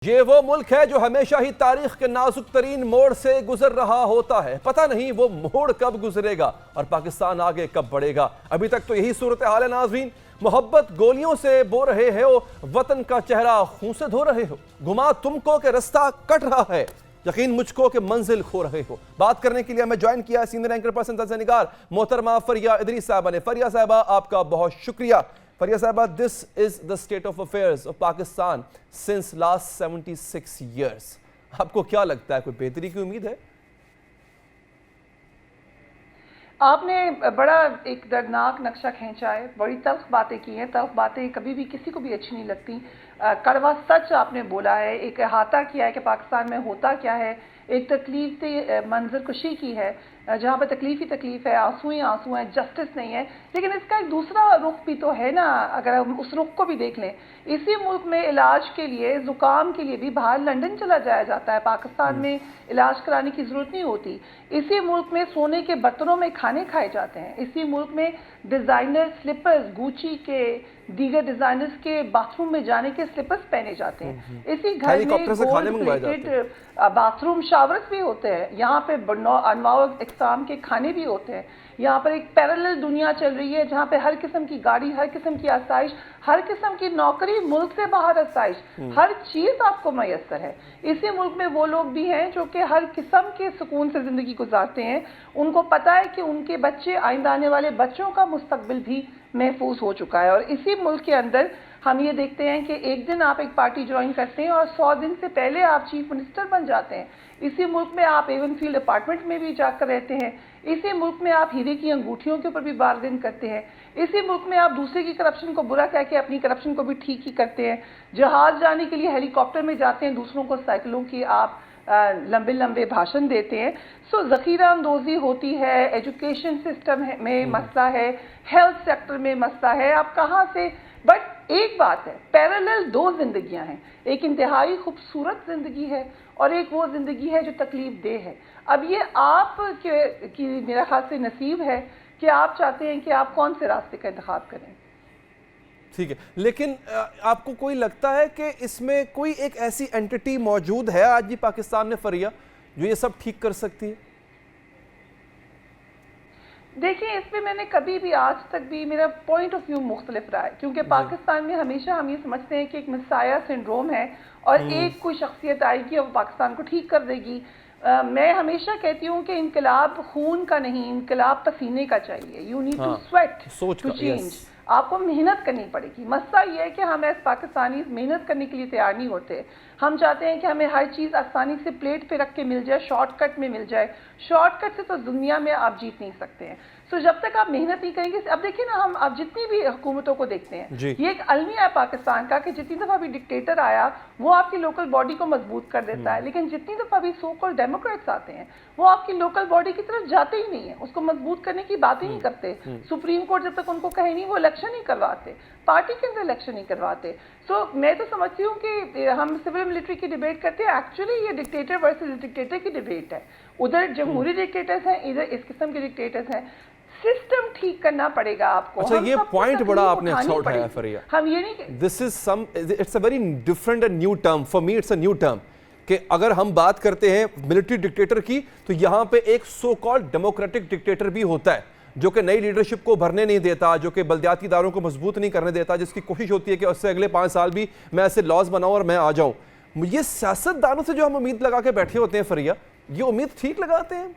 یہ وہ ملک ہے جو ہمیشہ ہی تاریخ کے نازک ترین موڑ سے گزر رہا ہوتا ہے. پتہ نہیں وہ موڑ کب گزرے گا اور پاکستان آگے کب بڑھے گا. ابھی تک تو یہی صورتحال ہے ناظرین. محبت گولیوں سے بو رہے ہو, وطن کا چہرہ خون سے دھو رہے ہو. گما تم کو کہ رستہ کٹ رہا ہے, یقین مجھ کو کہ منزل کھو رہے ہو. بات کرنے کے لیے ہمیں جوائن کیا سینئر اینکر پرسن طنز نگار محترمہ فریہ ادریس صاحبہ نے. فریہ صاحبہ آپ کا بہت شکریہ. فریہ صاحبہ, this is the state of affairs of Pakistan since last 76 years. آپ کو کیا لگتا ہے, کوئی بہتری کی امید ہے؟ آپ نے بڑا ایک دردناک نقشہ کھینچا ہے, بڑی تلخ باتیں کی ہیں. تلخ باتیں کبھی بھی کسی کو بھی اچھی نہیں لگتی. کڑوا سچ آپ نے بولا ہے, ایک احاطہ کیا ہے کہ پاکستان میں ہوتا کیا ہے. ایک تکلیف منظر کشی کی ہے جہاں پہ تکلیف ہی تکلیف ہے, آنسو ہی آنسو ہیں, جسٹس نہیں ہے. لیکن اس کا ایک دوسرا رخ بھی تو ہے نا, اگر ہم اس رخ کو بھی دیکھ لیں. اسی ملک میں علاج کے لیے, زکام کے لیے بھی باہر لنڈن چلا جایا جاتا ہے. پاکستان میں علاج کرانے کی ضرورت نہیں ہوتی. اسی ملک میں سونے کے برتنوں میں کھانے کھائے جاتے ہیں. اسی ملک میں ڈیزائنر سلپرز, گوچی کے, دیگر ڈیزائنرز کے باتھ روم میں جانے کے سلپرز پہنے جاتے ہیں. اسی گھر میں gold plated bath room showers بھی ہوتے ہیں. یہاں پہ انواع اقسام کے کھانے بھی ہوتے ہیں. یہاں پر ایک پیرالل دنیا چل رہی ہے جہاں پہ ہر قسم کی گاڑی, ہر قسم کی آسائش, ہر قسم کی نوکری, ملک سے باہر آسائش, ہر چیز آپ کو میسر ہے. اسی ملک میں وہ لوگ بھی ہیں جو کہ ہر قسم کے سکون سے زندگی گزارتے ہیں. ان کو پتہ ہے کہ ان کے بچے, آئندہ آنے والے بچوں کا مستقبل بھی محفوظ ہو چکا ہے. اور اسی ملک کے اندر ہم یہ دیکھتے ہیں کہ ایک دن آپ ایک پارٹی جوائن کرتے ہیں اور 100 دن سے پہلے آپ چیف منسٹر بن جاتے ہیں. اسی ملک میں آپ ایون فیلڈ اپارٹمنٹ میں بھی جا کر رہتے ہیں. اسی ملک میں آپ ہیرے کی انگوٹھیوں کے اوپر بھی بارگن کرتے ہیں. اسی ملک میں آپ دوسرے کی کرپشن کو برا کہہ کے اپنی کرپشن کو بھی ٹھیک ہی کرتے ہیں. جہاز جانے کے لیے ہیلی کاپٹر میں جاتے ہیں, دوسروں کو سائیکلوں کی آپ لمبے لمبے بھاشن دیتے ہیں. سو ذخیرہ اندوزی ہوتی ہے, ایجوکیشن سسٹم میں مسئلہ ہے, ہیلتھ سیکٹر میں مسئلہ ہے, آپ کہاں سے. بٹ ایک بات ہے, پیرالل دو زندگیاں ہیں. ایک انتہائی خوبصورت زندگی ہے اور ایک وہ زندگی ہے جو تکلیف دہ ہے. اب یہ آپ کی میرا خیال سے نصیب ہے کہ آپ چاہتے ہیں کہ آپ کون سے راستے کا انتخاب کریں. ٹھیک ہے, لیکن آپ کو کوئی لگتا ہے کہ اس میں کوئی ایک ایسی اینٹی موجود ہے آج بھی پاکستان میں فریہ, جو یہ سب ٹھیک کر سکتی ہے؟ دیکھیں, اس میں نے کبھی بھی آج تک بھی میرا پوائنٹ آف ویو مختلف رہا ہے, کیونکہ پاکستان میں ہمیشہ ہم یہ سمجھتے ہیں کہ ایک مسایہ سنڈروم ہے اور ایک کوئی شخصیت آئے گی اور وہ پاکستان کو ٹھیک کر دے گی. میں ہمیشہ کہتی ہوں کہ انقلاب خون کا نہیں, انقلاب پسینے کا چاہیے. You need to sweat to change. آپ کو محنت کرنی پڑے گی. مسئلہ یہ ہے کہ ہم ایس پاکستانی محنت کرنے کے لیے تیار نہیں ہوتے. ہم چاہتے ہیں کہ ہمیں ہر چیز آسانی سے پلیٹ پہ رکھ کے مل جائے, شارٹ کٹ میں مل جائے. شارٹ کٹ سے تو دنیا میں آپ جیت نہیں سکتے ہیں. تو جب تک آپ محنت نہیں کریں گے, اب دیکھیں نا, ہم اب جتنی بھی حکومتوں کو دیکھتے ہیں, یہ ایک المیہ ہے پاکستان کا کہ جتنی دفعہ بھی ڈکٹیٹر آیا وہ آپ کی لوکل باڈی کو مضبوط کر دیتا ہے, لیکن جتنی دفعہ بھی سو کال ڈیموکریٹس آتے ہیں وہ آپ کی لوکل باڈی کی طرف جاتے ہی نہیں ہیں, اس کو مضبوط کرنے کی بات ہی نہیں کرتے. سپریم کورٹ جب تک ان کو کہے نہیں, وہ الیکشن نہیں کرواتے, پارٹی کے اندر الیکشن نہیں کرواتے. سو میں تو سمجھتی ہوں کہ ہم سول ملٹری کی ڈیبیٹ کرتے ہیں, ایکچولی یہ ڈکٹیٹر ورسز ڈکٹیٹر کی ڈیبیٹ ہے. ادھر جمہوری ڈکٹیٹرز ہیں, ادھر اس قسم کے ڈکٹیٹرز ہیں. سسٹم ٹھیک کرنا پڑے گا آپ کو. اچھا, یہ پوائنٹ بڑا آپ نے اچھا اٹھایا فریہ. ہم یہ نہیں کہ this is some, it's a very different and new term for me. it's a new term کہ اگر ہم بات کرتے ہیں ملٹری ڈکٹیٹر کی, تو یہاں پہ ایک سو کالڈ ڈیموکریٹک ڈکٹیٹر بھی ہوتا ہے جو کہ نئی لیڈرشپ کو بھرنے نہیں دیتا, جو کہ بلدیاتی اداروں کو مضبوط نہیں کرنے دیتا, جس کی کوشش ہوتی ہے کہ اس سے اگلے 5 سال بھی میں ایسے لاز بناؤں اور میں آ جاؤں. یہ سیاست دانوں سے جو ہم امید لگا کے بیٹھے ہوتے ہیں فریہ, یہ امید ٹھیک لگاتے ہیں؟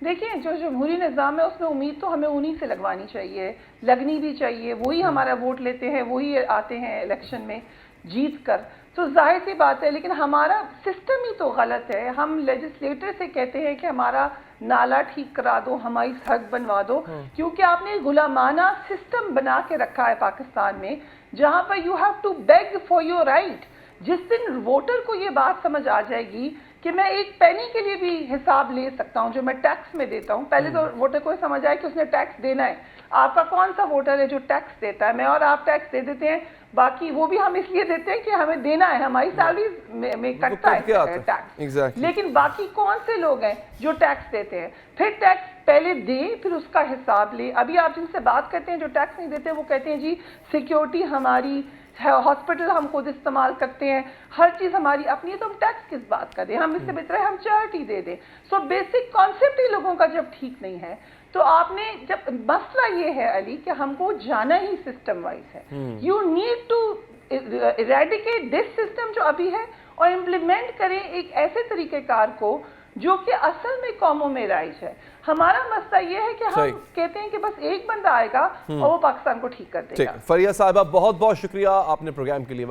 دیکھیں, جو جمہوری نظام ہے اس میں امید تو ہمیں انہی سے لگوانی چاہیے, لگنی بھی چاہیے. وہی ہمارا ووٹ لیتے ہیں, وہی آتے ہیں الیکشن میں جیت کر. تو ظاہر سی بات ہے, لیکن ہمارا سسٹم ہی تو غلط ہے. ہم لیجسلیٹر سے کہتے ہیں کہ ہمارا نالا ٹھیک کرا دو, ہماری سڑک بنوا دو, کیونکہ آپ نے غلامانہ سسٹم بنا کے رکھا ہے پاکستان میں, جہاں پر you have to beg for your right. جس دن ووٹر کو یہ بات سمجھ آ جائے گی کہ میں ایک پینی کے لیے بھی حساب لے سکتا ہوں جو میں ٹیکس میں دیتا ہوں, پہلے تو ووٹر کو سمجھ آئے کہ اس نے ٹیکس دینا ہے. آپ کا کون سا ووٹر ہے جو ٹیکس دیتا ہے؟ میں اور آپ ٹیکس دے دیتے ہیں, باقی وہ بھی ہم اس لیے دیتے ہیں کہ ہمیں دینا ہے, ہماری سیلری میں کٹتا ہے ٹیکس. لیکن باقی کون سے لوگ ہیں جو ٹیکس دیتے ہیں؟ پھر ٹیکس پہلے دیں, پھر اس کا حساب لیں. ابھی آپ جن سے بات کرتے ہیں جو ٹیکس نہیں دیتے, وہ کہتے ہیں جی سیکیورٹی ہماری ہاسپٹل ہم خود استعمال کرتے ہیں, ہر چیز ہماری اپنی ہے, تو ہم ٹیکس کس بات کا دیں؟ ہم اس سے بہتر ہے ہم چیریٹی دے دیں. سو بیسک کانسیپٹ ہی لوگوں کا جب ٹھیک نہیں ہے, تو آپ نے جب مسئلہ یہ ہے علی کہ ہم کو جانا ہی سسٹم وائز ہے. You need to eradicate this system جو ابھی ہے, اور امپلیمنٹ کریں ایک ایسے طریقہ کار کو جو کہ اصل میں قوموں میں رائج ہے. ہمارا مسئلہ یہ ہے کہ ہم کہتے ہیں کہ بس ایک بندہ آئے گا اور وہ پاکستان کو ٹھیک کر دے گا. فریہ صاحبہ بہت بہت شکریہ آپ نے پروگرام کے لیے